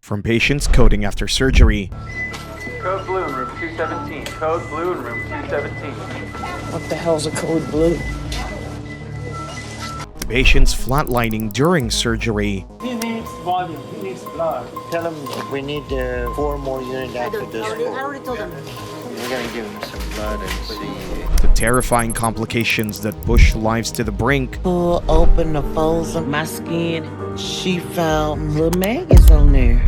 From patients coding after surgery, Code blue in room 217. Code blue in room 217. What the hell's a code blue? to patients flatlining during surgery, He needs volume, he needs blood. Tell him we need 4 more units after this. I already told him. We're gonna give him some blood and see. to terrifying complications that push lives to the brink. Pull open the folds of my skin. She found little maggots on there.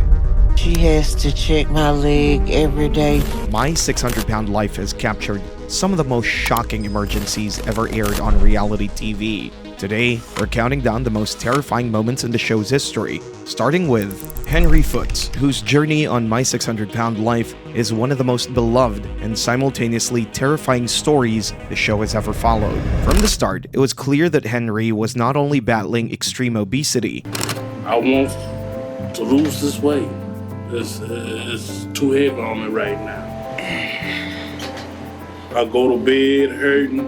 She has to check my leg every day. My 600-Pound Life has captured some of the most shocking emergencies ever aired on reality TV. Today, we're counting down the most terrifying moments in the show's history, starting with Henry Foote, whose journey on My 600-Pound Life is one of the most beloved and simultaneously terrifying stories the show has ever followed. From the start, it was clear that Henry was not only battling extreme obesity. I want to lose this weight. It's too heavy on me right now. I go to bed hurting,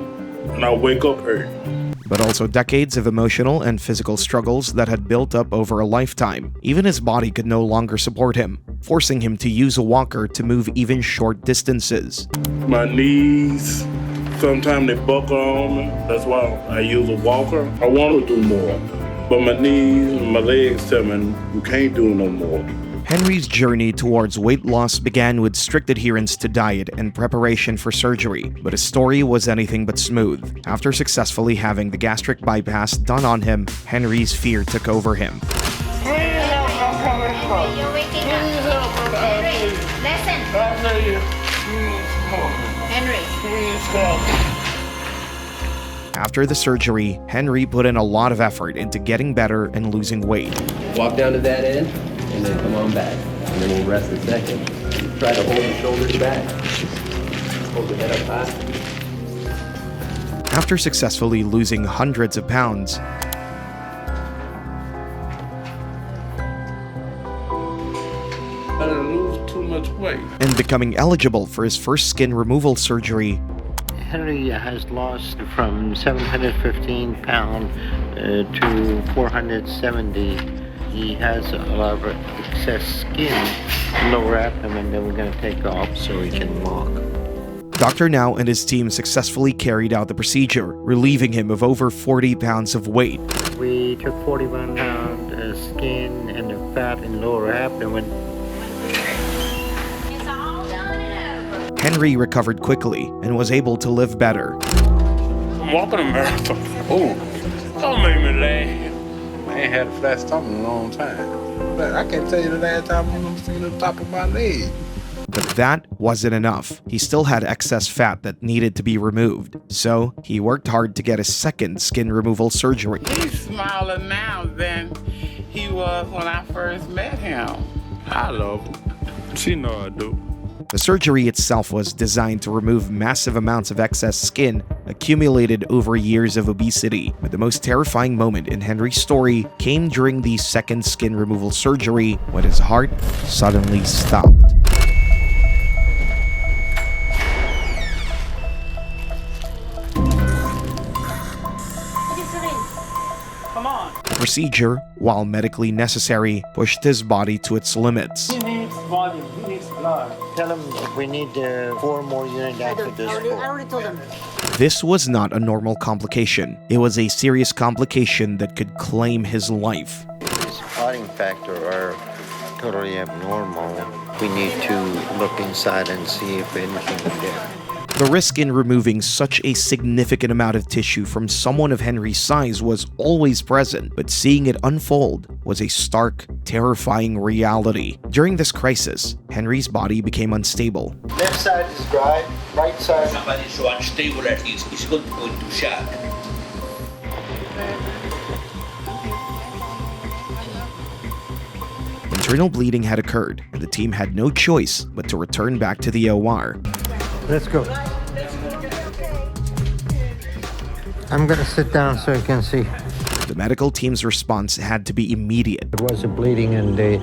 and I wake up hurting. But also decades of emotional and physical struggles that had built up over a lifetime. Even his body could no longer support him, forcing him to use a walker to move even short distances. My knees, sometimes they buckle on me. That's why I use a walker. I want to do more, but my knees and my legs tell me you can't do no more. Henry's journey towards weight loss began with strict adherence to diet and preparation for surgery, but his story was anything but smooth. After successfully having the gastric bypass done on him, Henry's fear took over him. Henry, you're waking up. Henry, listen. Henry. After the surgery, Henry put in a lot of effort into getting better and losing weight. Walk down to that end, and then come on back. And then we'll rest a second. Try to hold the shoulders back. Hold the head up high. After successfully losing hundreds of pounds, I didn't lose too much weight. and becoming eligible for his first skin removal surgery, Henry has lost from 715 pounds to 470. He has a lot of excess skin, lower abdomen that we're going to take off so he can walk. Dr. Now and his team successfully carried out the procedure, relieving him of over 40 pounds of weight. We took 41 pounds skin and the fat in lower abdomen. It's all done and over. Henry recovered quickly and was able to live better. I'm walking a marathon. Oh, don't make me laugh. I ain't had a flat stomach in a long time. But I can't tell you the last time I've seen the top of my leg. But that wasn't enough. He still had excess fat that needed to be removed. So he worked hard to get a second skin removal surgery. He's smaller now than he was when I first met him. I love her. She know I do. The surgery itself was designed to remove massive amounts of excess skin accumulated over years of obesity. But the most terrifying moment in Henry's story came during the second skin removal surgery when his heart suddenly stopped. Come on. The procedure, while medically necessary, pushed his body to its limits. He needs volume, he needs blood. Tell him we need 4 more units after this. I already told him. This was not a normal complication. It was a serious complication that could claim his life. His clotting factor are totally abnormal. We need to look inside and see if anything is there. The risk in removing such a significant amount of tissue from someone of Henry's size was always present, but seeing it unfold was a stark, terrifying reality. During this crisis, Henry's body became unstable. Left side is dry, right side. Somebody's so unstable that he's going to go into shock. Internal bleeding had occurred, and the team had no choice but to return back to the OR. Let's go. I'm gonna sit down so you can see. The medical team's response had to be immediate. There was a bleeding in the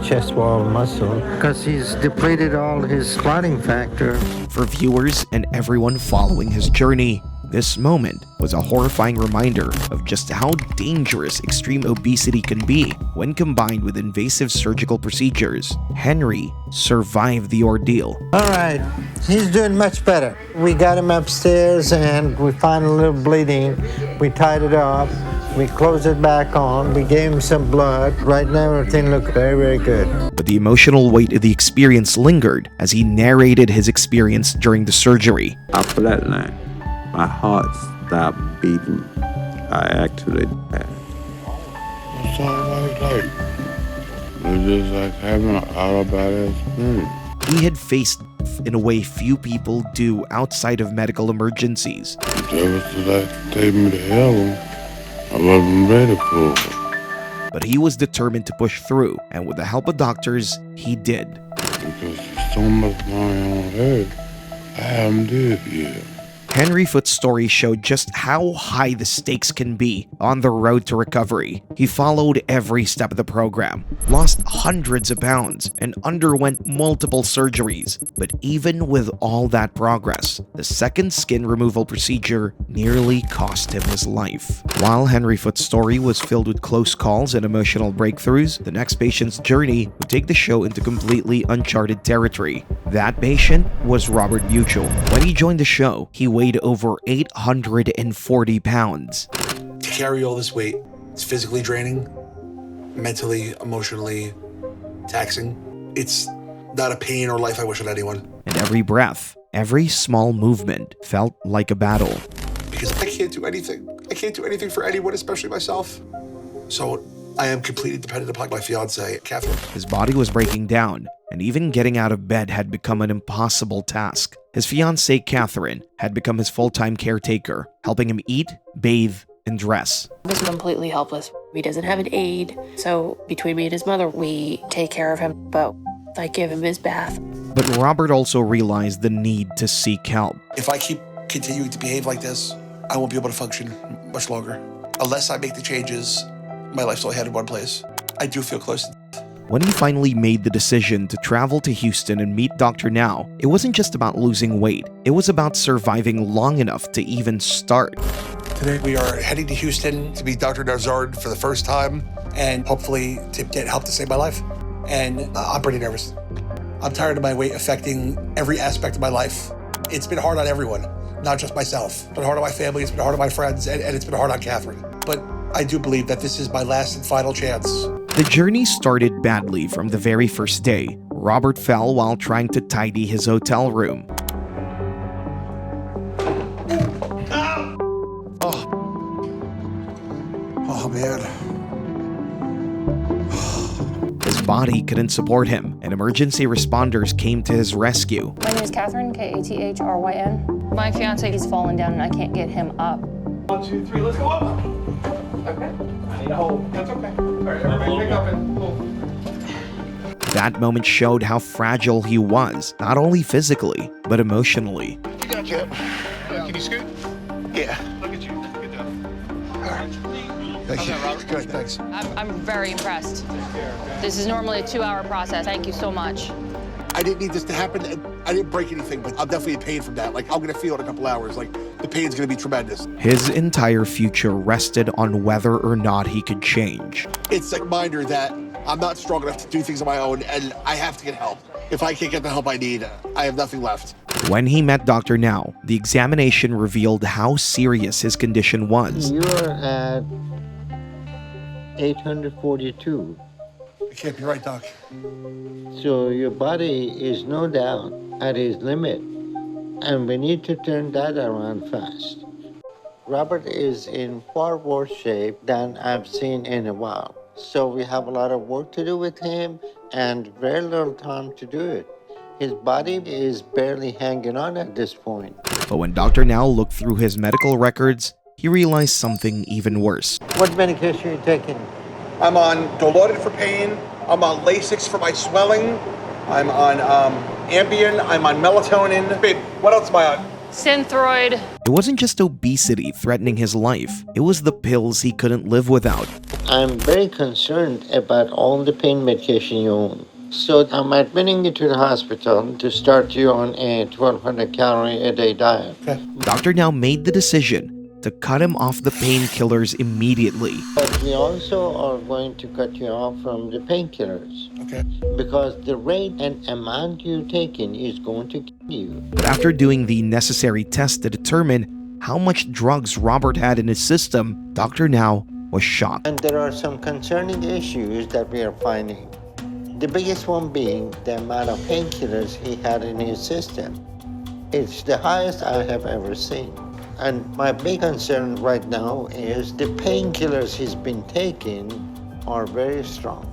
chest wall muscle because he's depleted all his clotting factor. For viewers and everyone following his journey, This moment was a horrifying reminder of just how dangerous extreme obesity can be when combined with invasive surgical procedures. Henry survived the ordeal. All right, he's doing much better. We got him upstairs and we found a little bleeding. We tied it up. We closed it back on. We gave him some blood. Right now, everything looks very, very good. But the emotional weight of the experience lingered as he narrated his experience during the surgery. I flatlined. My heart stopped beating. I actually died. It's just like having an out-of-body experience. He had faced death in a way few people do outside of medical emergencies. If that was to like take me to heaven, I wasn't ready for it. But he was determined to push through, and with the help of doctors, he did. Because there's so much money on earth, I haven't did yet. Henry Foot's story showed just how high the stakes can be on the road to recovery. He followed every step of the program, lost hundreds of pounds, and underwent multiple surgeries. But even with all that progress, the second skin removal procedure nearly cost him his life. While Henry Foot's story was filled with close calls and emotional breakthroughs, the next patient's journey would take the show into completely uncharted territory. That patient was Robert Mutual. When he joined the show, he weighed over 840 pounds. To carry all this weight, it's physically draining, mentally, emotionally taxing. It's not a pain or life I wish on anyone. And every breath, every small movement felt like a battle. Because I can't do anything. I can't do anything for anyone, especially myself. So I am completely dependent upon my fiance, Catherine. His body was breaking down, and even getting out of bed had become an impossible task. His fiancée, Catherine, had become his full-time caretaker, helping him eat, bathe, and dress. He was completely helpless. He doesn't have an aide, so between me and his mother, we take care of him, but I give him his bath. But Robert also realized the need to seek help. If I keep continuing to behave like this, I won't be able to function much longer. Unless I make the changes, my life's only headed one place. I do feel close to death. When he finally made the decision to travel to Houston and meet Dr. Now, it wasn't just about losing weight. It was about surviving long enough to even start. Today we are heading to Houston to meet Dr. Nazard for the first time and hopefully to get help to save my life. And I'm pretty nervous. I'm tired of my weight affecting every aspect of my life. It's been hard on everyone, not just myself. It's been hard on my family, it's been hard on my friends, and it's been hard on Catherine. But I do believe that this is my last and final chance. The journey started badly from the very first day. Robert fell while trying to tidy his hotel room. Oh man. His body couldn't support him, and emergency responders came to his rescue. My name is Catherine, Kathryn. My fiance, he's fallen down and I can't get him up. 1, 2, 3, let's go up. Okay. I need a hold. That's okay. All right, everybody pick up and pull. That moment showed how fragile he was, not only physically, but emotionally. You got you. Can you scoot? Yeah. Look at you. Good job. All right. Thank you. Good, thanks. I'm very impressed. This is normally a 2-hour process. Thank you so much. I didn't need this to happen. I didn't break anything, but I'm definitely in pain from that. Like, I'm gonna feel it in a couple hours. Like, the pain's gonna be tremendous. His entire future rested on whether or not he could change. It's a reminder that I'm not strong enough to do things on my own, and I have to get help. If I can't get the help I need, I have nothing left. When he met Dr. Now, the examination revealed how serious his condition was. You're at 842. It can't be right, Doc. So your body is no doubt at its limit, and we need to turn that around fast. Robert is in far worse shape than I've seen in a while. So we have a lot of work to do with him and very little time to do it. His body is barely hanging on at this point. But when Dr. Now looked through his medical records, he realized something even worse. What medication are you taking? I'm on Dilaudid for pain. I'm on Lasix for my swelling. I'm on Ambien. I'm on melatonin. Babe, what else am I on? Synthroid. It wasn't just obesity threatening his life. It was the pills he couldn't live without. I'm very concerned about all the pain medication you own. So I'm admitting you to the hospital to start you on a 1,200 calorie a day diet. Doctor now made the decision to cut him off the painkillers immediately. But we also are going to cut you off from the painkillers. Okay. Because the rate and amount you taking is going to kill you. But after doing the necessary tests to determine how much drugs Robert had in his system, Doctor now was shocked. And there are some concerning issues that we are finding. The biggest one being the amount of painkillers he had in his system. It's the highest I have ever seen. And my big concern right now is the painkillers he's been taking are very strong.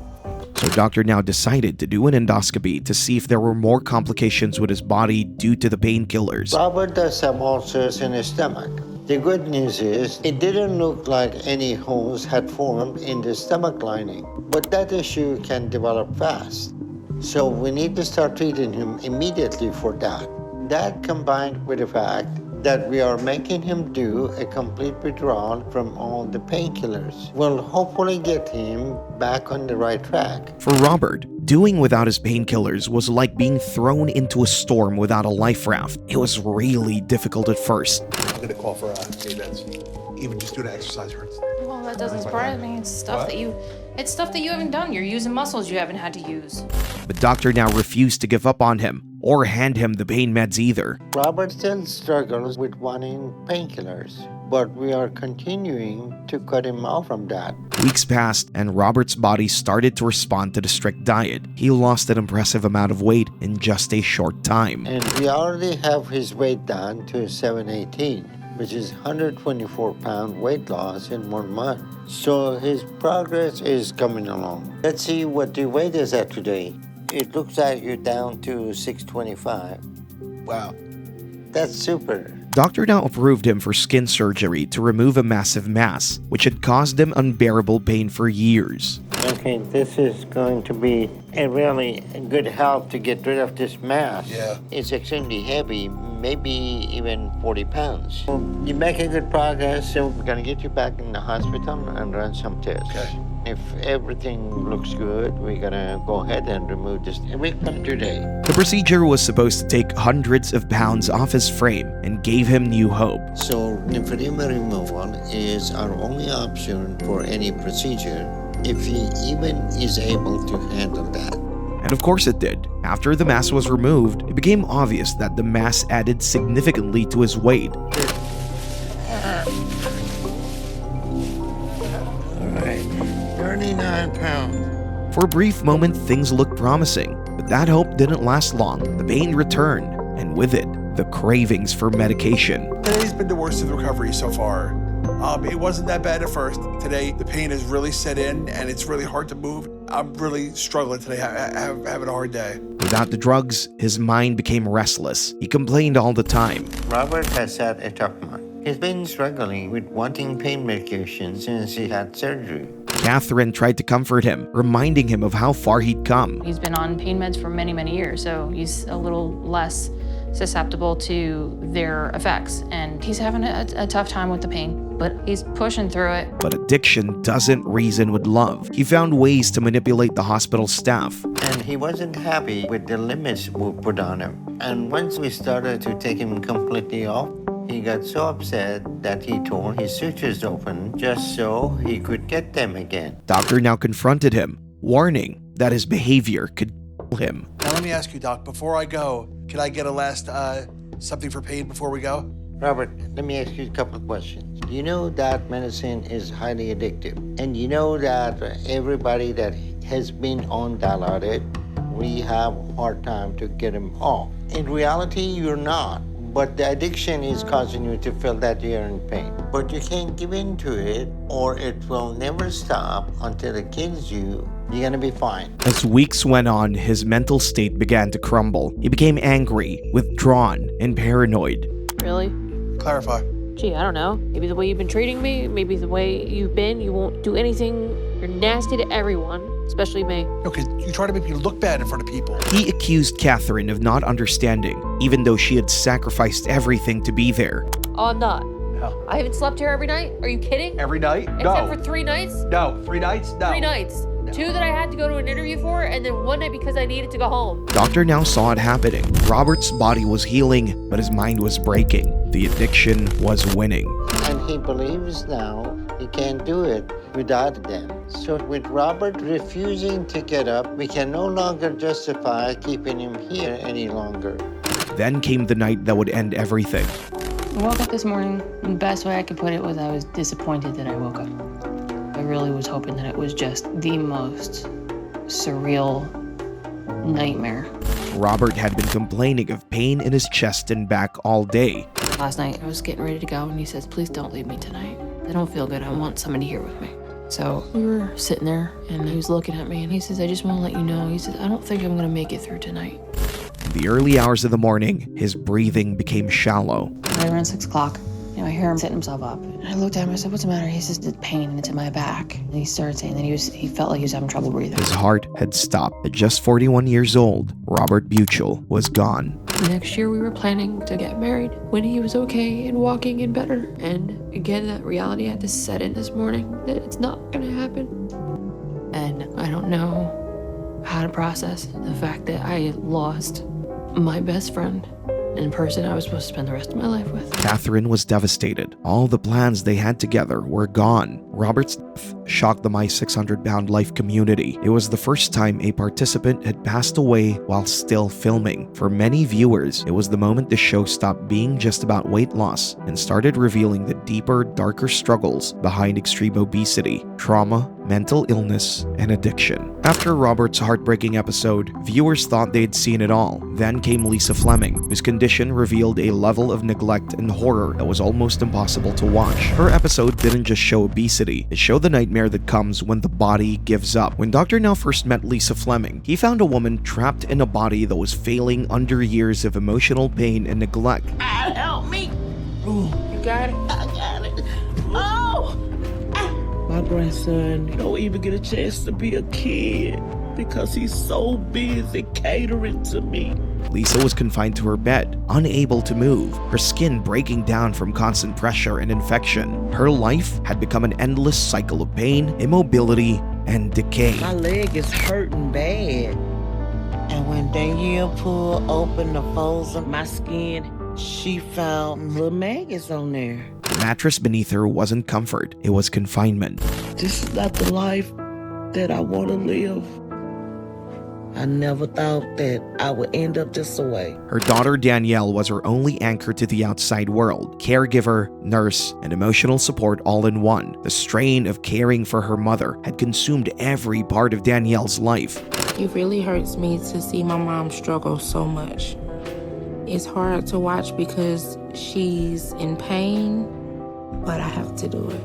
So Doctor now decided to do an endoscopy to see if there were more complications with his body due to the painkillers. Robert does have ulcers in his stomach. The good news is it didn't look like any holes had formed in the stomach lining, but that issue can develop fast. So we need to start treating him immediately for that. That combined with the fact that we are making him do a complete withdrawal from all the painkillers will hopefully get him back on the right track. For Robert, doing without his painkillers was like being thrown into a storm without a life raft. It was really difficult at first. I'm gonna call for meds. Even just doing exercise hurts. Well, that doesn't surprise me. It's stuff that you haven't done. You're using muscles you haven't had to use. But Doctor now refused to give up on him or hand him the pain meds either. Robert still struggles with wanting painkillers, but we are continuing to cut him off from that. Weeks passed and Robert's body started to respond to the strict diet. He lost an impressive amount of weight in just a short time. And we already have his weight down to 718, which is 124-pound weight loss in 1 month. So his progress is coming along. Let's see what the weight is at today. It looks like you're down to 625. Wow. That's super. Doctor now approved him for skin surgery to remove a massive mass, which had caused him unbearable pain for years. Okay, this is going to be a really good help to get rid of this mass. Yeah. It's extremely heavy, maybe even 40 pounds. You're making good progress, so we're going to get you back in the hospital and run some tests. Okay. If everything looks good, we're going to go ahead and remove this a week from today. The procedure was supposed to take hundreds of pounds off his frame and gave him new hope. So lymphedema removal is our only option for any procedure if he even is able to handle that. And of course it did. After the mass was removed, it became obvious that the mass added significantly to his weight. Alright, 39 pounds. For a brief moment, things looked promising, but that hope didn't last long. The pain returned, and with it, the cravings for medication. Today's been the worst of the recovery so far. It wasn't that bad at first. Today, the pain has really set in, and it's really hard to move. I'm really struggling today, having a hard day. Without the drugs, his mind became restless. He complained all the time. Robert has had a tough month. He's been struggling with wanting pain medication since he had surgery. Catherine tried to comfort him, reminding him of how far he'd come. He's been on pain meds for many, many years, so he's a little less susceptible to their effects. And he's having a tough time with the pain, but he's pushing through it. But addiction doesn't reason with love. He found ways to manipulate the hospital staff. And he wasn't happy with the limits we put on him. And once we started to take him completely off, he got so upset that he tore his sutures open just so he could get them again. Doctor now confronted him, warning that his behavior could kill him. Now let me ask you, Doc, before I go, can I get a last something for pain before we go? Robert, let me ask you a couple of questions. You know that medicine is highly addictive, and you know that everybody that has been on Dilaudid, we have a hard time to get him off. In reality, you're not. But the addiction is causing you to feel that you're in pain. But you can't give in to it, or it will never stop until it kills you. You're gonna be fine. As weeks went on, his mental state began to crumble. He became angry, withdrawn, and paranoid. Really? Clarify. Gee, I don't know. Maybe the way you've been treating me, maybe the way you've been, you won't do anything. You're nasty to everyone, especially me. Okay, you try to make me look bad in front of people. He accused Catherine of not understanding, even though she had sacrificed everything to be there. Oh, I'm not. No. I haven't slept here every night? Are you kidding? Every night? Except No. for 3 nights? No. 3 nights? No. 3 nights. 2 that I had to go to an interview for, and then 1 night because I needed to go home. Doctor now saw it happening. Robert's body was healing, but his mind was breaking. The addiction was winning. And he believes now he can't do it without them. So with Robert refusing to get up, we can no longer justify keeping him here any longer. Then came the night that would end everything. I woke up this morning, and the best way I could put it was I was disappointed that I woke up. I really was hoping that it was just the most surreal nightmare. Robert had been complaining of pain in his chest and back all day. Last night, I was getting ready to go, and he says, please don't leave me tonight. I don't feel good. I want somebody here with me. So we were sitting there, and he was looking at me, and he says, I just want to let you know. He says, I don't think I'm going to make it through tonight. In the early hours of the morning, his breathing became shallow. Right around 6 o'clock, I hear him setting himself up. And I looked at him, I said, what's the matter? He says, it's pain and it's in my back. And he started saying that he felt like he was having trouble breathing. His heart had stopped. At just 41 years old, Robert Buchel was gone. Next year, we were planning to get married when he was okay and walking and better. And again, that reality had to set in this morning that it's not going to happen. And I don't know how to process the fact that I lost my best friend and person I was supposed to spend the rest of my life with. Catherine was devastated. All the plans they had together were gone. Robert's death shocked the My 600 Pound Life community. It was the first time a participant had passed away while still filming. For many viewers, it was the moment the show stopped being just about weight loss and started revealing the deeper, darker struggles behind extreme obesity, trauma, mental illness, and addiction. After Robert's heartbreaking episode, viewers thought they'd seen it all. Then came Lisa Fleming, whose condition revealed a level of neglect and horror that was almost impossible to watch. Her episode didn't just show obesity, it showed the nightmare that comes when the body gives up. When Dr. Now first met Lisa Fleming, he found a woman trapped in a body that was failing under years of emotional pain and neglect. Help me. Ooh, You got it? I got it. Oh! my grandson don't even get a chance to be a kid because he's so busy catering to me. Lisa was confined to her bed, unable to move, her skin breaking down from constant pressure and infection. Her life had become an endless cycle of pain, immobility, and decay. My leg is hurting bad. And when Danielle pulled open the folds of my skin, she found little maggots on there. The mattress beneath her wasn't comfort, it was confinement. This is not the life that I want to live. I never thought that I would end up this way. Her daughter Danielle was her only anchor to the outside world, caregiver, nurse, and emotional support all in one. The strain of caring for her mother had consumed every part of Danielle's life. It really hurts me to see my mom struggle so much. It's hard to watch because she's in pain, but I have to do it.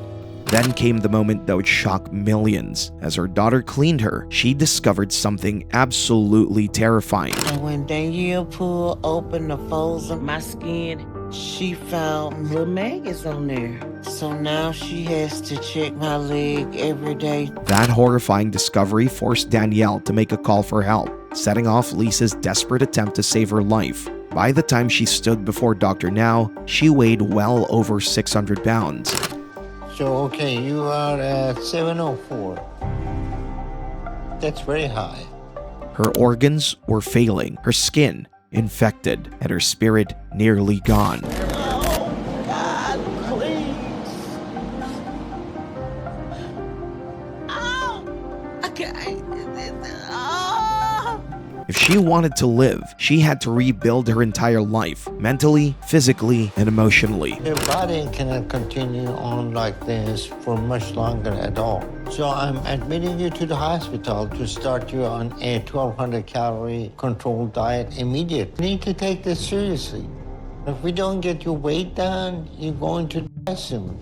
Then came the moment that would shock millions. As her daughter cleaned her, she discovered something absolutely terrifying. And when Danielle pulled open the folds of my skin, she found little maggots on there. So now she has to check my leg every day. That horrifying discovery forced Danielle to make a call for help, setting off Lisa's desperate attempt to save her life. By the time she stood before Dr. Now, she weighed well over 600 pounds. So, okay, you are at 704. That's very high. Her organs were failing, her skin infected, and her spirit nearly gone. Oh, God, please. Oh, I can't. Oh. If she wanted to live, she had to rebuild her entire life, mentally, physically, and emotionally. Your body cannot continue on like this for much longer at all. So I'm admitting you to the hospital to start you on a 1,200 calorie controlled diet immediately. You need to take this seriously. If we don't get your weight down, you're going to die soon.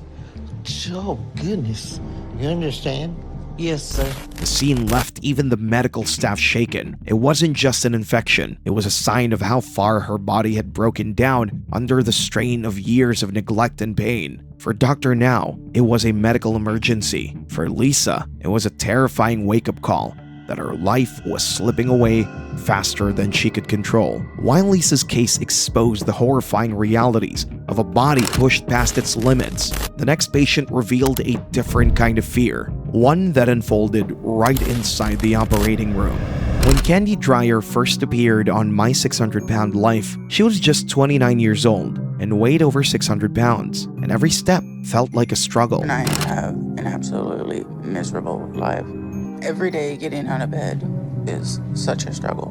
Oh, goodness. You understand? Yes, sir. The scene left even the medical staff shaken. It wasn't just an infection, it was a sign of how far her body had broken down under the strain of years of neglect and pain. For Dr. Now, it was a medical emergency. For Lisa, it was a terrifying wake-up call that her life was slipping away faster than she could control. While Lisa's case exposed the horrifying realities of a body pushed past its limits, the next patient revealed a different kind of fear, one that unfolded right inside the operating room. When Candi Dreyer first appeared on My 600 Pound Life, she was just 29 years old and weighed over 600 pounds, and every step felt like a struggle. And I have an absolutely miserable life. Every day getting out of bed is such a struggle.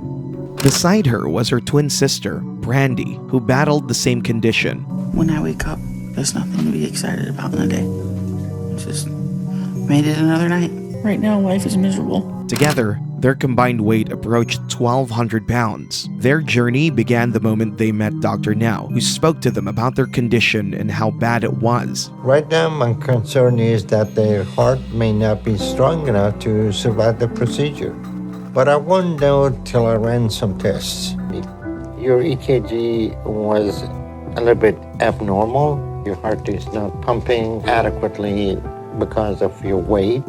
Beside her was her twin sister, Brandy, who battled the same condition. When I wake up, there's nothing to be excited about in the day. Just made it another night. Right now, life is miserable. Together, their combined weight approached 1,200 pounds. Their journey began the moment they met Dr. Now, who spoke to them about their condition and how bad it was. Right now, my concern is that their heart may not be strong enough to survive the procedure. But I won't know till I ran some tests. Your EKG was a little bit abnormal. Your heart is not pumping adequately because of your weight.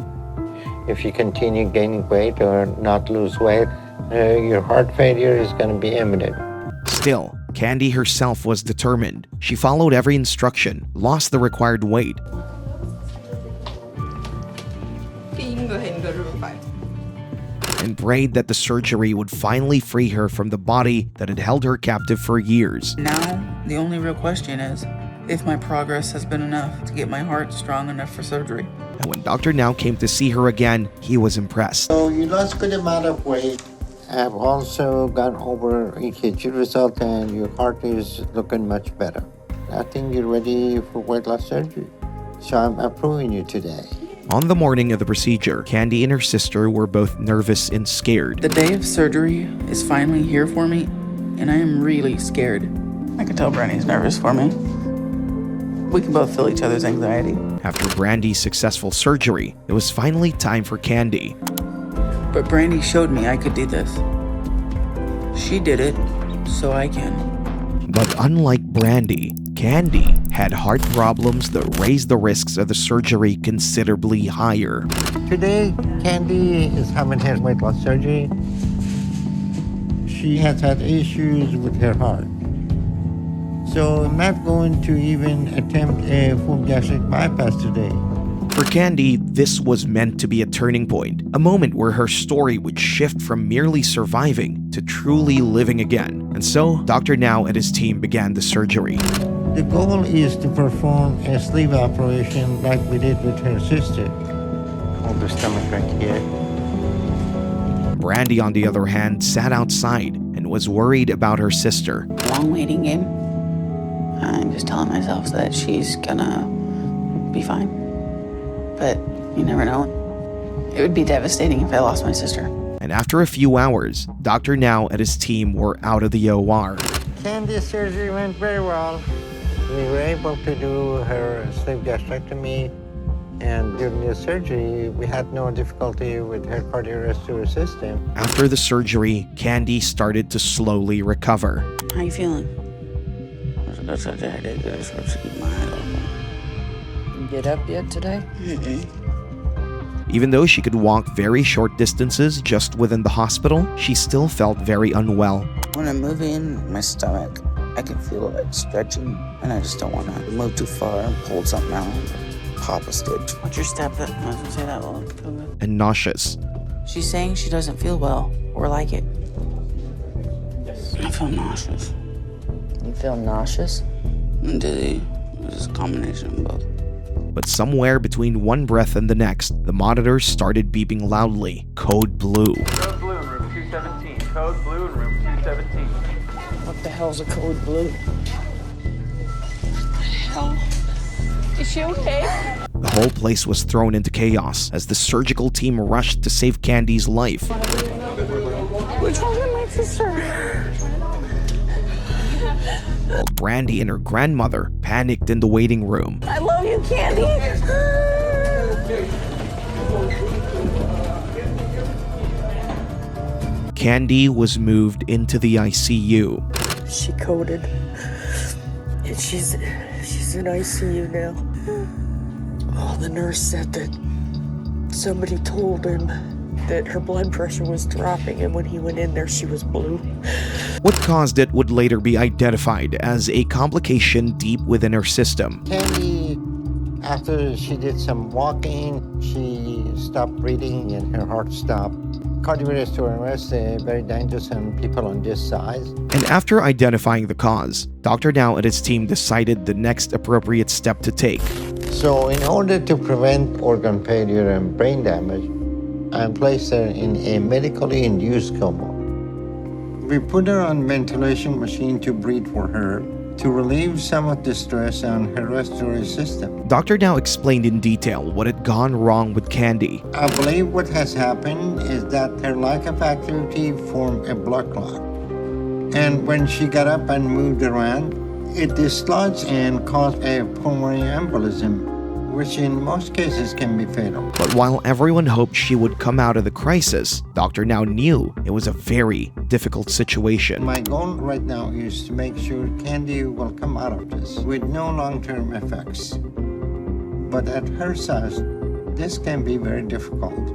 If you continue gaining weight or not lose weight, your heart failure is going to be imminent. Still, Candi herself was determined. She followed every instruction, lost the required weight, and prayed that the surgery would finally free her from the body that had held her captive for years. Now, the only real question is if my progress has been enough to get my heart strong enough for surgery. And when Dr. Now came to see her again, he was impressed. So you lost a good amount of weight. I've also gone over EKG result and your heart is looking much better. I think you're ready for weight loss surgery. So I'm approving you today. On the morning of the procedure, Candi and her sister were both nervous and scared. The day of surgery is finally here for me, and I am really scared. I can tell Brandy's nervous for me. We can both feel each other's anxiety. After Brandy's successful surgery, it was finally time for Candi. But Brandy showed me I could do this. She did it, so I can. But unlike Brandy, Candi had heart problems that raised the risks of the surgery considerably higher. Today, Candi is having her weight loss surgery. She has had issues with her heart. So I'm not going to even attempt a full gastric bypass today. For Candi, this was meant to be a turning point, a moment where her story would shift from merely surviving to truly living again. And so, Dr. Now and his team began the surgery. The goal is to perform a sleeve operation like we did with her sister. Hold the stomach right here. Brandy, on the other hand, sat outside and was worried about her sister. Long waiting game. I'm just telling myself that she's gonna be fine. But you never know. It would be devastating if I lost my sister. And after a few hours, Dr. Now and his team were out of the OR. Candi's surgery went very well. We were able to do her sleeve gastrectomy, and during the surgery, we had no difficulty with her cardiovascular system. After the surgery, Candi started to slowly recover. How you feeling? That's such a headache that I started to keep my head open. You get up yet today? Even though she could walk very short distances just within the hospital, she still felt very unwell. When I'm moving my stomach, I can feel it stretching, and I just don't want to move too far and pull something out or pop a stitch. What's your step? I was gonna say that well. And nauseous. She's saying she doesn't feel well or like it. Yes. I feel nauseous. You feel nauseous? And dizzy. It's just a combination of both. But somewhere between one breath and the next, the monitors started beeping loudly. Code blue. Code blue in room 217. Code blue in room 217. What the hell's a code blue? What the hell? Is she okay? The whole place was thrown into chaos as the surgical team rushed to save Candi's life. What's wrong with my sister? While Brandy and her grandmother panicked in the waiting room. I love you, Candi. Candi was moved into the ICU. She coded. And she's in ICU now. Oh, the nurse said that somebody told him that her blood pressure was dropping, and when he went in there, she was blue. What caused it would later be identified as a complication deep within her system. Candi, after she did some walking, she stopped breathing and her heart stopped. Cardiovascular arrest is very dangerous on people on this size. And after identifying the cause, Dr. Now and his team decided the next appropriate step to take. So in order to prevent organ failure and brain damage, I placed her in a medically induced coma. We put her on ventilation machine to breathe for her to relieve some of the stress on her respiratory system. Dr. Now explained in detail what had gone wrong with Candi. I believe what has happened is that her lack of activity formed a blood clot. And when she got up and moved around, it dislodged and caused a pulmonary embolism, which in most cases can be fatal. But while everyone hoped she would come out of the crisis, Dr. Now knew it was a very difficult situation. My goal right now is to make sure Candi will come out of this with no long-term effects. But at her size, this can be very difficult.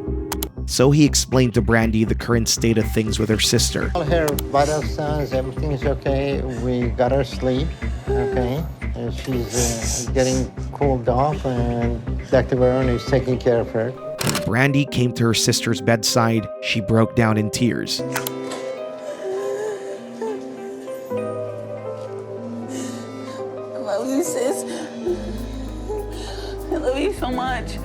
So he explained to Brandy the current state of things with her sister. All her vital signs, everything's okay. We got her sleep, okay? And she's getting cooled off, and Dr. Vianey is taking care of her. When Brandy came to her sister's bedside, she broke down in tears. I love you, sis. I love you so much.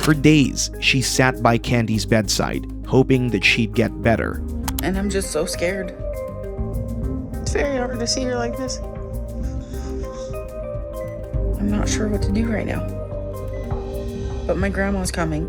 For days, she sat by Candi's bedside, hoping that she'd get better. And I'm just so scared. It's very hard to see her like this. I'm not sure what to do right now. But my grandma's coming.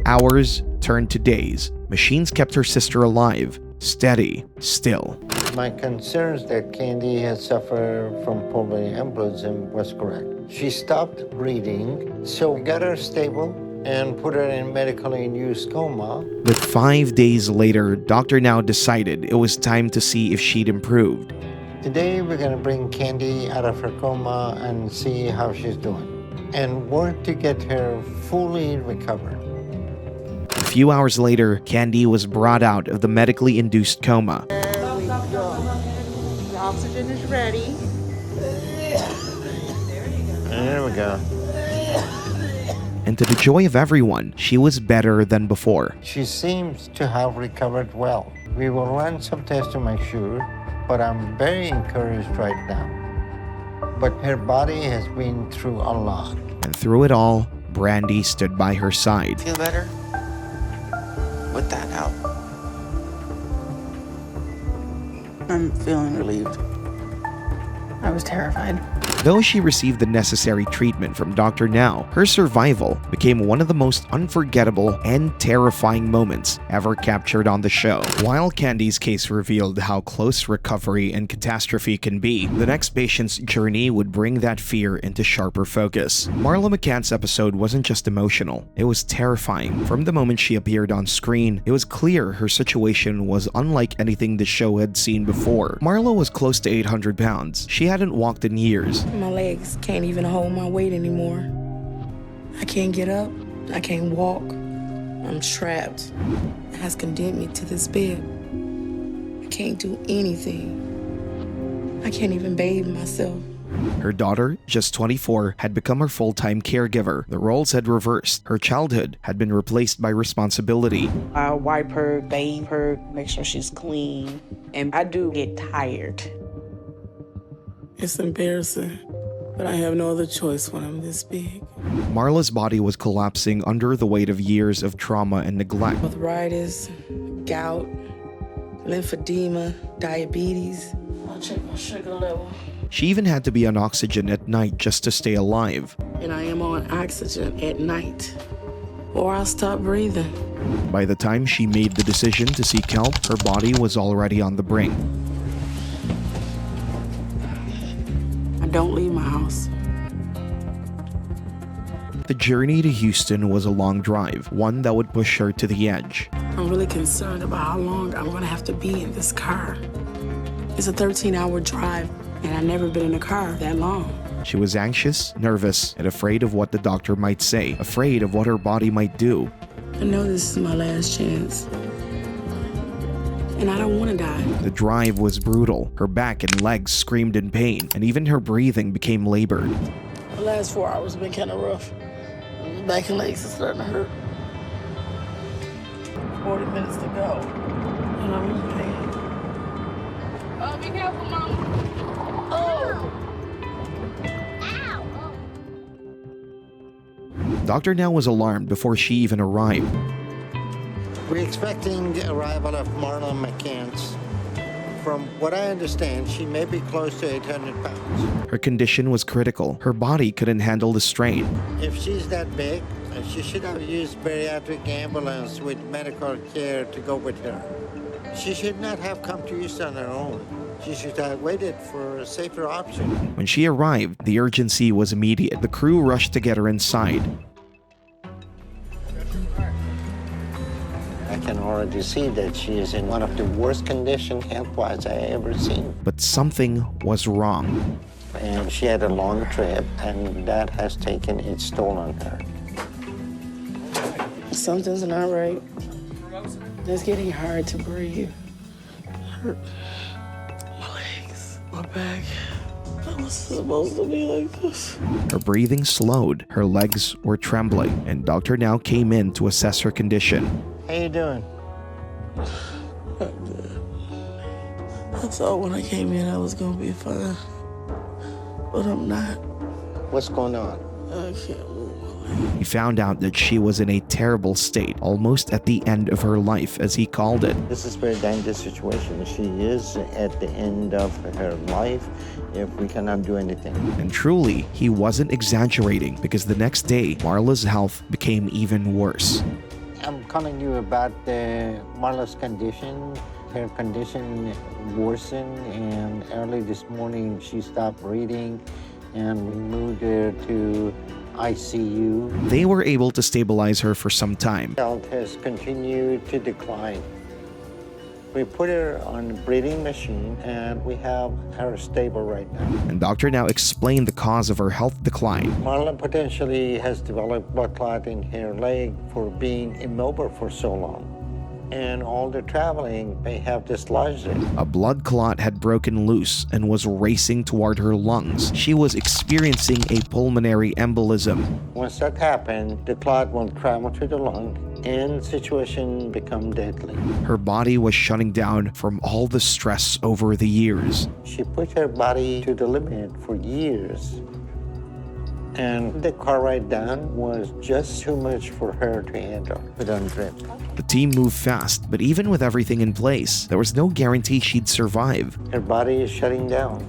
Hours turned to days. Machines kept her sister alive, steady, still. My concerns that Candi had suffered from pulmonary embolism was correct. She stopped breathing, so we got her stable and put her in medically induced coma. But 5 days later, Dr. Now decided it was time to see if she'd improved. Today, we're going to bring Candi out of her coma and see how she's doing and work to get her fully recovered. A few hours later, Candi was brought out of the medically induced coma. There we go. The oxygen is ready. There we go. And to the joy of everyone, she was better than before. She seems to have recovered well. We will run some tests to make sure, but I'm very encouraged right now. But her body has been through a lot. And through it all, Brandy stood by her side. Feel better? With that out. I'm feeling relieved. I was terrified. Though she received the necessary treatment from Dr. Now, her survival became one of the most unforgettable and terrifying moments ever captured on the show. While Candi's case revealed how close recovery and catastrophe can be, the next patient's journey would bring that fear into sharper focus. Marla McCann's episode wasn't just emotional, it was terrifying. From the moment she appeared on screen, it was clear her situation was unlike anything the show had seen before. Marla was close to 800 pounds. She hadn't walked in years. My legs can't even hold my weight anymore. I can't get up. I can't walk. I'm trapped. It has condemned me to this bed. I can't do anything. I can't even bathe myself. Her daughter, just 24, had become her full-time caregiver. The roles had reversed. Her childhood had been replaced by responsibility. I wipe her, bathe her, make sure she's clean. And I do get tired. It's embarrassing, but I have no other choice when I'm this big. Marla's body was collapsing under the weight of years of trauma and neglect. Arthritis, gout, lymphedema, diabetes. I'll check my sugar level. She even had to be on oxygen at night just to stay alive. And I am on oxygen at night, or I'll stop breathing. By the time she made the decision to seek help, her body was already on the brink. Don't leave my house. The journey to Houston was a long drive, one that would push her to the edge. I'm really concerned about how long I'm gonna have to be in this car. It's a 13-hour drive, and I've never been in a car that long. She was anxious, nervous, and afraid of what the doctor might say, afraid of what her body might do. I know this is my last chance. and I don't want to die. The drive was brutal. Her back and legs screamed in pain, and even her breathing became labored. The last 4 hours have been kind of rough. Back and legs are starting to hurt. 40 minutes to go, and I'm in pain. Oh, be careful, Mama. Oh! Dr. Now was alarmed before she even arrived. We're expecting the arrival of Marla McCants. From what I understand, she may be close to 800 pounds. Her condition was critical. Her body couldn't handle the strain. If she's that big, she should have used bariatric ambulance with medical care to go with her. She should not have come to use on her own. She should have waited for a safer option. When she arrived, the urgency was immediate. The crew rushed to get her inside. I can already see that she is in one of the worst conditions health-wise I ever seen. But something was wrong. And she had a long trip, and that has taken its toll on her. Something's not right. It's getting hard to breathe. Hurt. My legs, my back. I was supposed to be like this. Her breathing slowed, her legs were trembling, and Dr. Now came in to assess her condition. How you doing? I'm good. I thought when I came in I was gonna be fine, but I'm not. What's going on? I can't move. He found out that she was in a terrible state, almost at the end of her life, as he called it. This is a very dangerous situation. She is at the end of her life if we cannot do anything. And truly, he wasn't exaggerating, because the next day, Marla's health became even worse. I'm calling you about Marla's condition. Her condition worsened, and early this morning she stopped breathing, and we moved her to ICU. They were able to stabilize her for some time. Health has continued to decline. We put her on a breathing machine, and we have her stable right now. And Dr. Now explained the cause of her health decline. Marla potentially has developed blood clot in her leg for being immobile for so long. And all the traveling may have dislodged it. A blood clot had broken loose and was racing toward her lungs. She was experiencing a pulmonary embolism. Once that happened, the clot will travel to the lung and the situation become deadly. Her body was shutting down from all the stress over the years. She put her body to the limit for years. And the car ride down was just too much for her to handle with undrip. The team moved fast, but even with everything in place, there was no guarantee she'd survive. Her body is shutting down.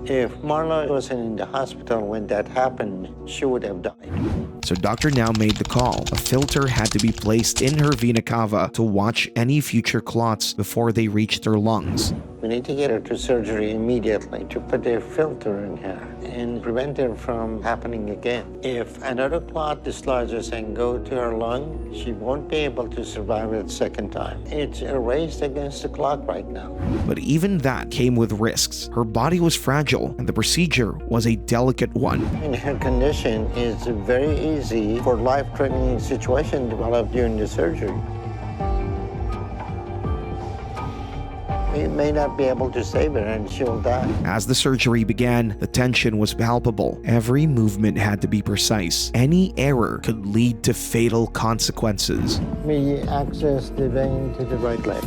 If Marla wasn't in the hospital when that happened, she would have died. So Dr. Now made the call. A filter had to be placed in her vena cava to watch any future clots before they reached her lungs. We need to get her to surgery immediately to put a filter in her and prevent her from happening again. If another clot dislodges and go to her lung, she won't be able to survive it a second time. It's a race against the clock right now. But even that came with risks. Her body was fragile, and the procedure was a delicate one. In her condition, it's very easy for life-threatening situation to develop during the surgery. We may not be able to save her and she'll die. As the surgery began, the tension was palpable. Every movement had to be precise. Any error could lead to fatal consequences. We access the vein to the right leg.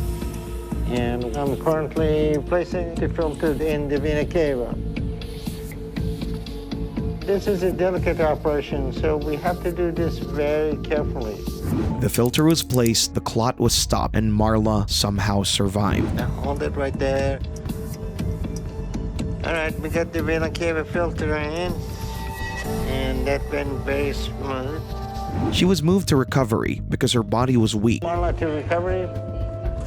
And I'm currently placing the filter in the vena cava. This is a delicate operation, so we have to do this very carefully. The filter was placed, the clot was stopped, and Marla somehow survived. Now hold it right there. All right, we got the vena cava filter in, and that went very smooth. She was moved to recovery because her body was weak. Marla to recovery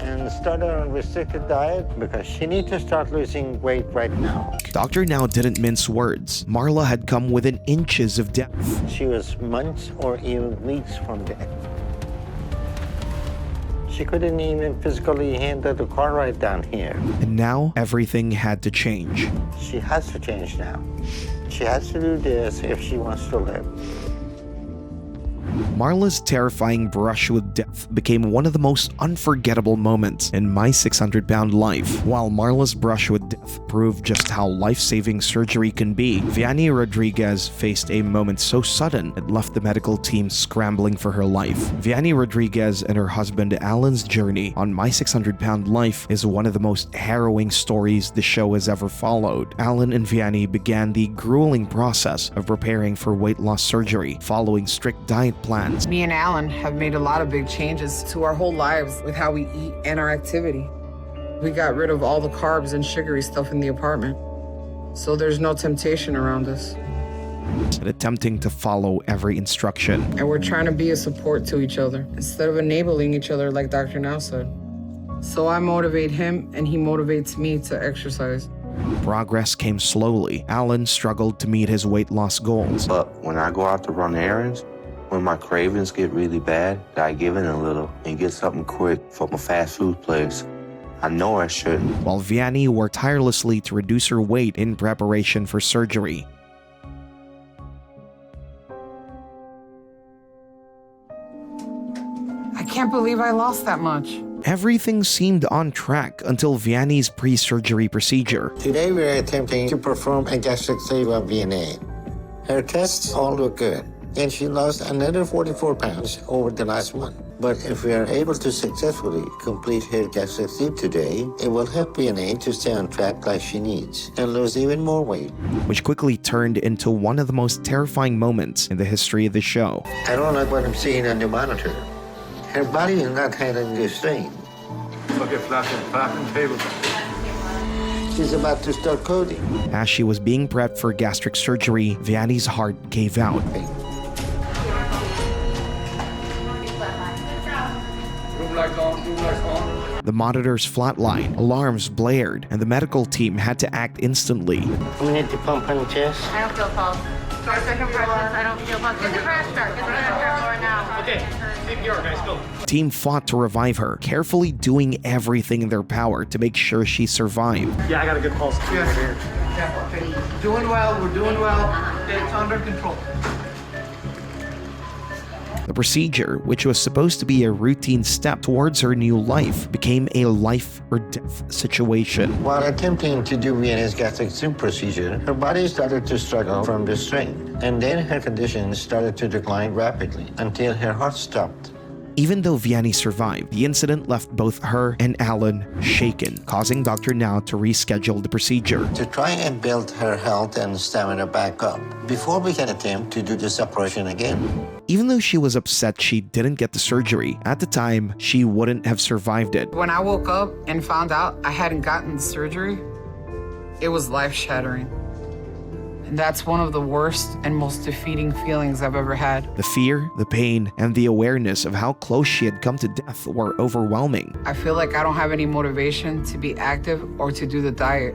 and start her on restricted diet because she needs to start losing weight right now. Dr. Now didn't mince words. Marla had come within inches of death. She was months or even weeks from death. She couldn't even physically handle the car ride down here. And now everything had to change. She has to change now. She has to do this if she wants to live. Marla's terrifying brush with death became one of the most unforgettable moments in My 600-Pound Life. While Marla's brush with death proved just how life-saving surgery can be, Vianey Rodriguez faced a moment so sudden it left the medical team scrambling for her life. Vianey Rodriguez and her husband Alan's journey on My 600-Pound Life is one of the most harrowing stories the show has ever followed. Alan and Vianey began the grueling process of preparing for weight loss surgery, following strict diet plans. Me and Alan have made a lot of big changes to our whole lives with how we eat and our activity. We got rid of all the carbs and sugary stuff in the apartment, so there's no temptation around us. And attempting to follow every instruction. And we're trying to be a support to each other instead of enabling each other like Dr. Now said. So I motivate him and he motivates me to exercise. Progress came slowly. Alan struggled to meet his weight loss goals. But when I go out to run errands, when my cravings get really bad, I give in a little and get something quick from a fast food place. I know I shouldn't. While Vianey worked tirelessly to reduce her weight in preparation for surgery. I can't believe I lost that much. Everything seemed on track until Vianey's pre-surgery procedure. Today we are attempting to perform a gastric sleeve of Vianey. Her tests all look good, and she lost another 44 pounds over the last month. But if we are able to successfully complete her gastric sleeve today, it will help Vianey to stay on track like she needs and lose even more weight. Which quickly turned into one of the most terrifying moments in the history of the show. I don't like what I'm seeing on the monitor. Her body is not handling the strain. Look at flapping table. She's about to start coding. As she was being prepped for gastric surgery, Vianey's heart gave out. Room lights on. The monitors flatlined, alarms blared, and the medical team had to act instantly. We need to pump on the chest. I don't feel pulse. Start second pressures. I don't feel pulse. Get the pressure. Get the pressure more now. Okay, CPR, guys, go. Team fought to revive her, carefully doing everything in their power to make sure she survived. Yeah, I got a good pulse. Yeah, okay. Doing well, we're doing well. It's under control. The procedure, which was supposed to be a routine step towards her new life, became a life or death situation. While attempting to do Vianey's gastric sleeve procedure, her body started to struggle from the strain, and then her condition started to decline rapidly until her heart stopped. Even though Vianey survived, the incident left both her and Alan shaken, causing Dr. Now to reschedule the procedure. To try and build her health and stamina back up before we can attempt to do this operation again. Even though she was upset she didn't get the surgery, at the time, she wouldn't have survived it. When I woke up and found out I hadn't gotten the surgery, it was life-shattering. And that's one of the worst and most defeating feelings I've ever had. The fear, the pain, and the awareness of how close she had come to death were overwhelming. I feel like I don't have any motivation to be active or to do the diet.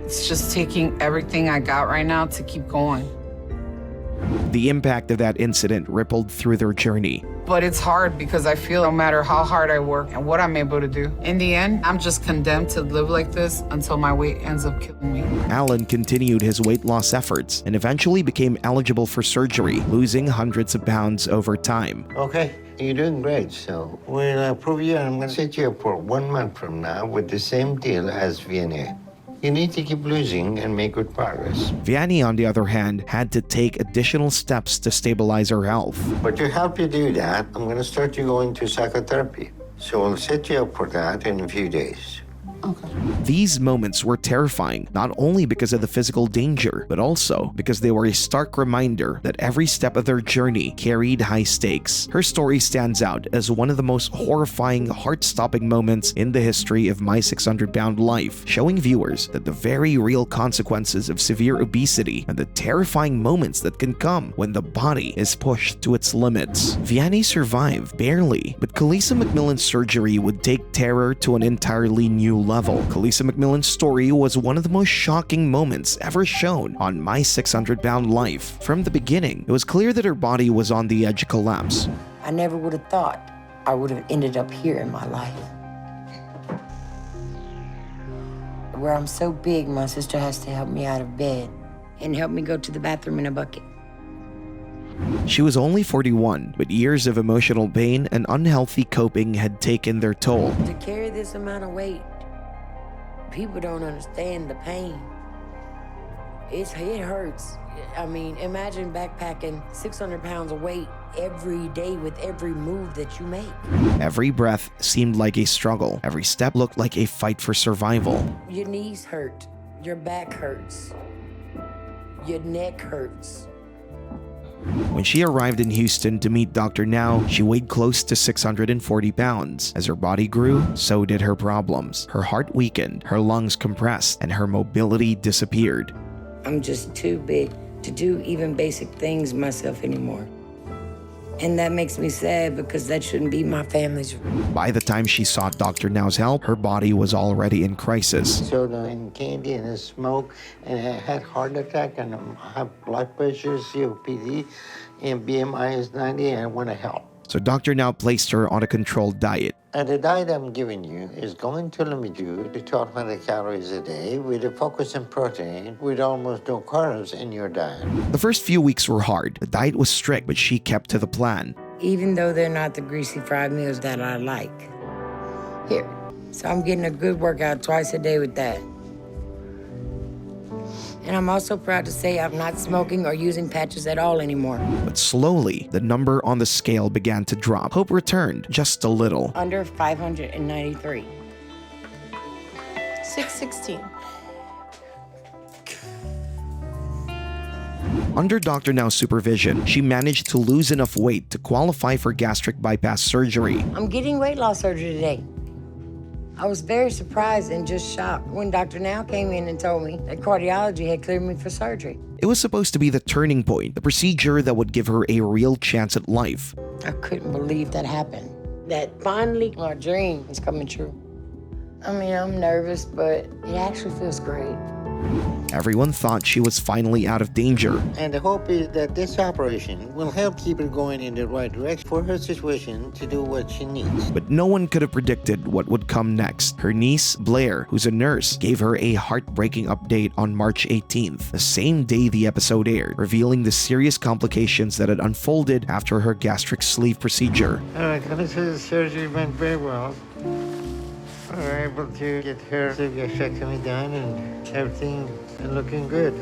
It's just taking everything I got right now to keep going. The impact of that incident rippled through their journey. But it's hard because I feel no matter how hard I work and what I'm able to do, in the end, I'm just condemned to live like this until my weight ends up killing me. Alan continued his weight loss efforts and eventually became eligible for surgery, losing hundreds of pounds over time. Okay, you're doing great. So we'll approve you, and I'm going to set you up for 1 month from now with the same deal as Vianey. You need to keep losing and make good progress. Vianey, on the other hand, had to take additional steps to stabilize her health. But to help you do that, I'm going to start you going to psychotherapy. So I'll set you up for that in a few days. Okay. These moments were terrifying, not only because of the physical danger, but also because they were a stark reminder that every step of their journey carried high stakes. Her story stands out as one of the most horrifying, heart-stopping moments in the history of My 600-Pound Life, showing viewers that the very real consequences of severe obesity and the terrifying moments that can come when the body is pushed to its limits. Vianey survived, barely, but Coliesa McMillan's surgery would take terror to an entirely new level. Coliesa McMillan's story was one of the most shocking moments ever shown on My 600-Pound Life. From the beginning, it was clear that her body was on the edge of collapse. I never would have thought I would have ended up here in my life. Where I'm so big, my sister has to help me out of bed and help me go to the bathroom in a bucket. She was only 41, but years of emotional pain and unhealthy coping had taken their toll. To carry this amount of weight, people don't understand the pain. It hurts. I mean, imagine backpacking 600 pounds of weight every day with every move that you make. Every breath seemed like a struggle. Every step looked like a fight for survival. Your knees hurt. Your back hurts. Your neck hurts. When she arrived in Houston to meet Dr. Now, she weighed close to 640 pounds. As her body grew, so did her problems. Her heart weakened, her lungs compressed, and her mobility disappeared. I'm just too big to do even basic things myself anymore. And that makes me sad because that shouldn't be my family's. By the time she sought Dr. Now's help, her body was already in crisis. Soda and candy and smoke, and I had heart attack and I have blood pressure, COPD, and BMI is 90, and I want to help. So Dr. Now placed her on a controlled diet. And the diet I'm giving you is going to limit you to 1,200 calories a day with a focus on protein with almost no carbs in your diet. The first few weeks were hard. The diet was strict, but she kept to the plan. Even though they're not the greasy fried meals that I like. Here. So I'm getting a good workout twice a day with that. And I'm also proud to say I'm not smoking or using patches at all anymore. But slowly, the number on the scale began to drop. Hope returned, just a little. Under 593. 616. Under Dr. Now's supervision, she managed to lose enough weight to qualify for gastric bypass surgery. I'm getting weight loss surgery today. I was very surprised and just shocked when Dr. Now came in and told me that cardiology had cleared me for surgery. It was supposed to be the turning point, the procedure that would give her a real chance at life. I couldn't believe that happened. That finally our dream is coming true. I mean, I'm nervous, but it actually feels great. Everyone thought she was finally out of danger. And the hope is that this operation will help keep her going in the right direction for her situation to do what she needs. But no one could have predicted what would come next. Her niece, Blair, who's a nurse, gave her a heartbreaking update on March 18th, the same day the episode aired, revealing the serious complications that had unfolded after her gastric sleeve procedure. All right, the surgery went very well. We were able to get her gastrectomy done and everything looking good.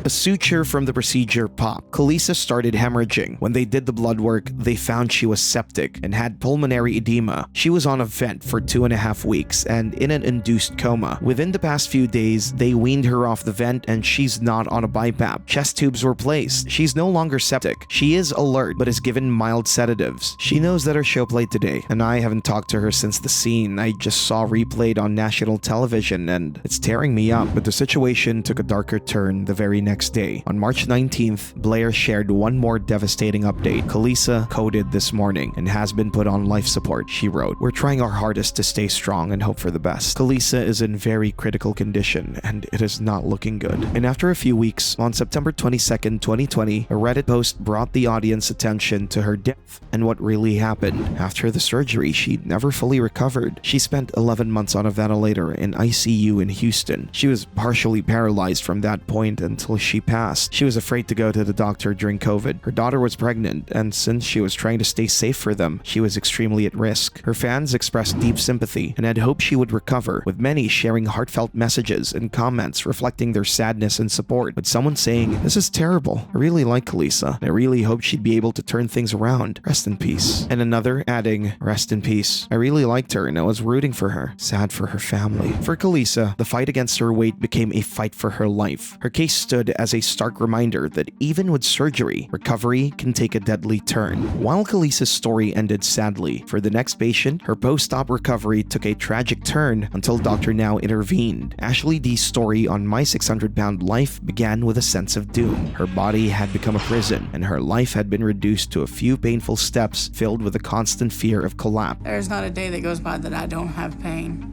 A suture from the procedure popped. Coliesa started hemorrhaging. When they did the blood work, they found she was septic and had pulmonary edema. She was on a vent for 2.5 weeks and in an induced coma. Within the past few days, they weaned her off the vent and she's not on a BiPAP. Chest tubes were placed. She's no longer septic. She is alert but is given mild sedatives. She knows that her show played today, and I haven't talked to her since the scene I just saw replayed on national television, and it's tearing me up. But the situation took a darker turn the very next day. On March 19th, Blair shared one more devastating update. Coliesa coded this morning and has been put on life support, she wrote. We're trying our hardest to stay strong and hope for the best. Coliesa is in very critical condition and it is not looking good. And after a few weeks, on September 22nd, 2020, a Reddit post brought the audience attention to her death and what really happened. After the surgery, she never fully recovered. She spent 11 months on a ventilator in ICU in Houston. She was partially paralyzed from that point until she passed. She was afraid to go to the doctor during COVID. Her daughter was pregnant, and since she was trying to stay safe for them, she was extremely at risk. Her fans expressed deep sympathy and had hoped she would recover, with many sharing heartfelt messages and comments reflecting their sadness and support, with someone saying, "This is terrible. I really like Coliesa, and I really hope she'd be able to turn things around. Rest in peace." And another adding, "Rest in peace. I really liked her and I was rooting for her. Sad for her family." For Coliesa, the fight against her weight became a fight for her life. Her case stood as a stark reminder that even with surgery, recovery can take a deadly turn. While Coliesa's story ended sadly, for the next patient, her post-op recovery took a tragic turn until Dr. Now intervened. Ashley D's story on My 600-Pound Life began with a sense of doom. Her body had become a prison, and her life had been reduced to a few painful steps filled with a constant fear of collapse. There's not a day that goes by that I don't have pain.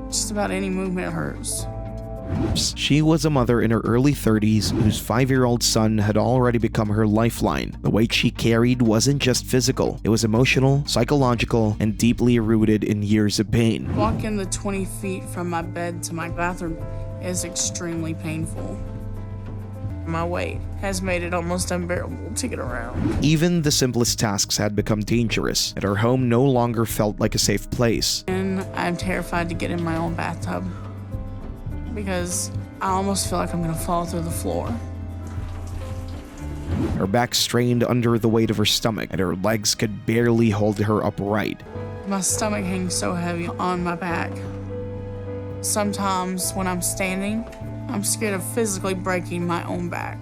Just about any movement hurts. She was a mother in her early 30s whose 5-year-old son had already become her lifeline. The weight she carried wasn't just physical, it was emotional, psychological, and deeply rooted in years of pain. Walking the 20 feet from my bed to my bathroom is extremely painful. My weight has made it almost unbearable to get around. Even the simplest tasks had become dangerous, and her home no longer felt like a safe place. And I'm terrified to get in my own bathtub because I almost feel like I'm gonna fall through the floor. Her back strained under the weight of her stomach, and her legs could barely hold her upright. My stomach hangs so heavy on my back. Sometimes when I'm standing, I'm scared of physically breaking my own back.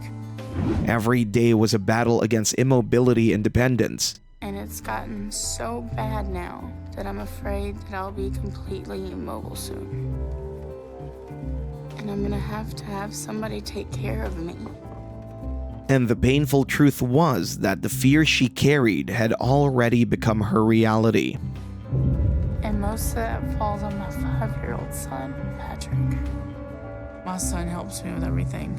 Every day was a battle against immobility and dependence. And it's gotten so bad now that I'm afraid that I'll be completely immobile soon. And I'm gonna have somebody take care of me. And the painful truth was that the fear she carried had already become her reality. And most of that falls on my 5-year-old son, Patrick. My son helps me with everything.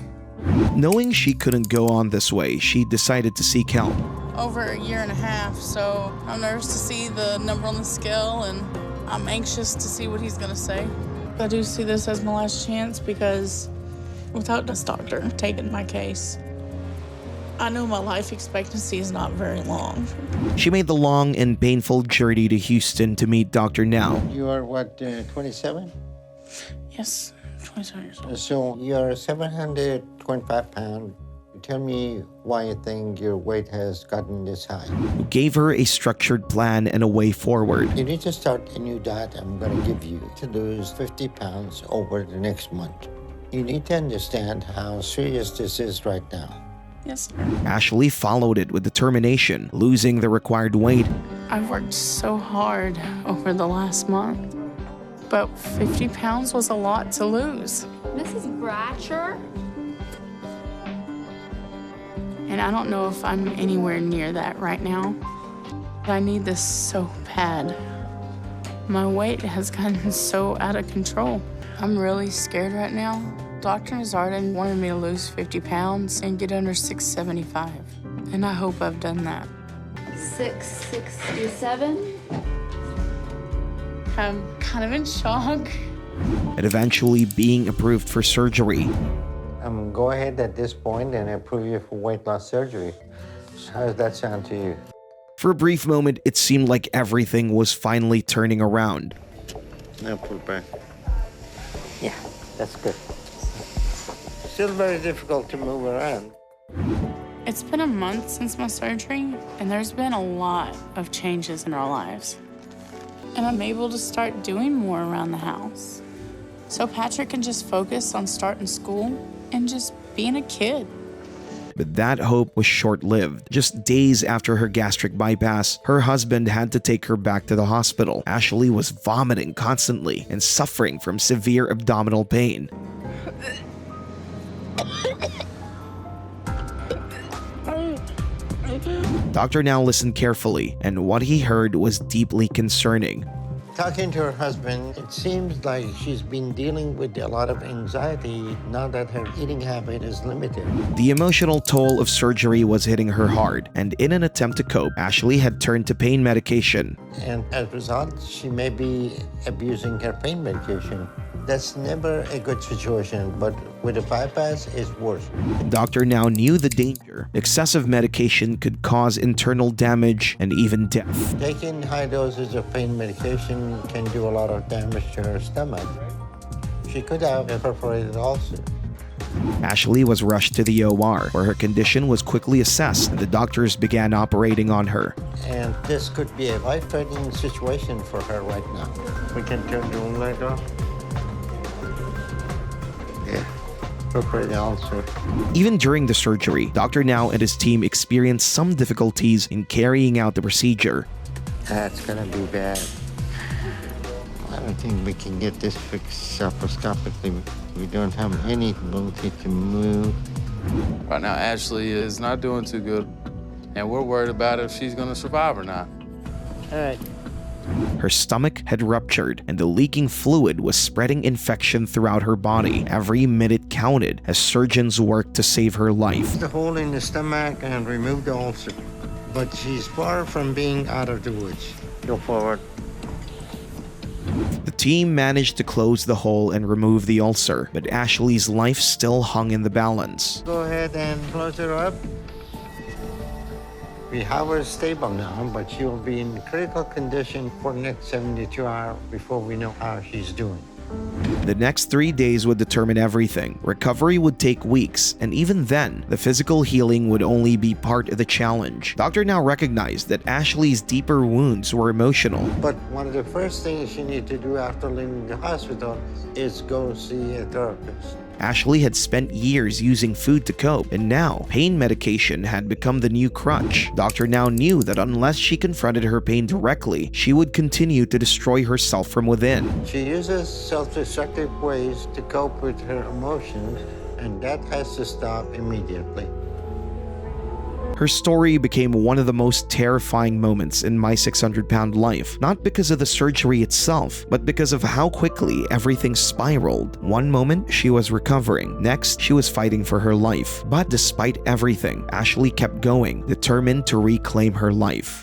Knowing she couldn't go on this way, she decided to seek help. Over a year and a half, so I'm nervous to see the number on the scale, and I'm anxious to see what he's gonna say. I do see this as my last chance because without this doctor taking my case, I know my life expectancy is not very long. She made the long and painful journey to Houston to meet Dr. Now. You are what, 27? Yes, 27 years old. So you're 725 pounds. Tell me why you think your weight has gotten this high. Who gave her a structured plan and a way forward. You need to start a new diet I'm going to give you to lose 50 pounds over the next month. You need to understand how serious this is right now. Yes, sir. Ashley followed it with determination, losing the required weight. I've worked so hard over the last month, but 50 pounds was a lot to lose. Mrs. Bratcher? And I don't know if I'm anywhere near that right now. I need this so bad. My weight has gotten so out of control. I'm really scared right now. Dr. Nazardin wanted me to lose 50 pounds and get under 675. And I hope I've done that. 667? I'm kind of in shock. And eventually being approved for surgery. Go ahead at this point and approve you for weight loss surgery. How does that sound to you? For a brief moment, it seemed like everything was finally turning around. Now pull back. Yeah, that's good. Still very difficult to move around. It's been a month since my surgery, and there's been a lot of changes in our lives. And I'm able to start doing more around the house. So Patrick can just focus on starting school and just being a kid. But that hope was short-lived. Just days after her gastric bypass, her husband had to take her back to the hospital. Ashley was vomiting constantly and suffering from severe abdominal pain. Dr. Now listened carefully, and what he heard was deeply concerning. Talking to her husband, it seems like she's been dealing with a lot of anxiety now that her eating habit is limited. The emotional toll of surgery was hitting her hard, and in an attempt to cope, Ashley had turned to pain medication. And as a result, she may be abusing her pain medication. That's never a good situation, but with a bypass, it's worse. The doctor now knew the danger. Excessive medication could cause internal damage and even death. Taking high doses of pain medication can do a lot of damage to her stomach. She could have a perforated ulcer. Ashley was rushed to the OR, where her condition was quickly assessed and the doctors began operating on her. And this could be a life-threatening situation for her right now. We can turn the room light off. Yeah, perforated ulcer. Even during the surgery, Dr. Now and his team experienced some difficulties in carrying out the procedure. That's gonna be bad. I don't think we can get this fixed laparoscopically. We don't have any ability to move. Right now, Ashley is not doing too good, and we're worried about if she's gonna survive or not. All right. Her stomach had ruptured, and the leaking fluid was spreading infection throughout her body. Every minute counted as surgeons worked to save her life. The hole in the stomach and remove the ulcer. But she's far from being out of the woods. Go forward. The team managed to close the hole and remove the ulcer, but Ashley's life still hung in the balance. Go ahead and close her up. We have her stable now, but she will be in critical condition for the next 72 hours before we know how she's doing. The next 3 days would determine everything. Recovery would take weeks, and even then, the physical healing would only be part of the challenge. Doctor now recognized that Ashley's deeper wounds were emotional. But one of the first things you need to do after leaving the hospital is go see a therapist. Ashley had spent years using food to cope, and now pain medication had become the new crutch. Doctor now knew that unless she confronted her pain directly, she would continue to destroy herself from within. She uses self-destructive ways to cope with her emotions, and that has to stop immediately. Her story became one of the most terrifying moments in my 600-pound life, not because of the surgery itself, but because of how quickly everything spiraled. One moment, she was recovering. Next, she was fighting for her life. But despite everything, Ashley kept going, determined to reclaim her life.